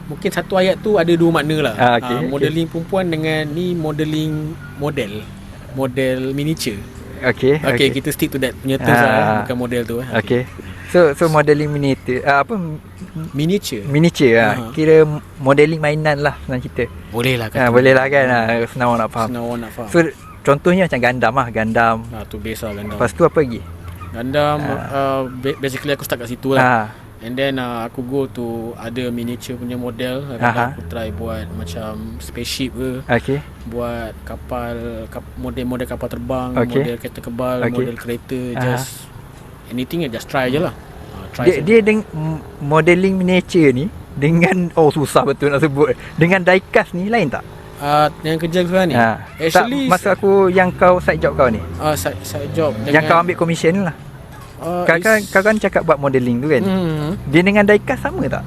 Mungkin satu ayat tu ada dua makna lah. Modeling perempuan dengan ni model miniature. Okay, kita stick to that punya terms lah, bukan model tu. Okay. So modeling miniature miniature kira modeling mainan lah senang kita. Boleh lah kan. Senang orang nak faham. So contohnya macam Gundam. Tu base lah Gundam. Lepas tu apa lagi? Gundam basically aku start kat situ lah. And then aku go to ada miniature punya model. Aku try buat macam spaceship ke. Buat kapal, model kapal terbang, model kereta kebal, model kereta. Just anything, just try je lah. Dia dengan modeling miniature ni dengan susah betul nak sebut. Dengan diecast ni lain tak? Yang kerja sekarang ni actually tak, masa aku yang kau side job kau ni side job dengan, yang kau ambil commission lah. Kau kan cakap buat modeling tu kan. Dia dengan diecast sama tak?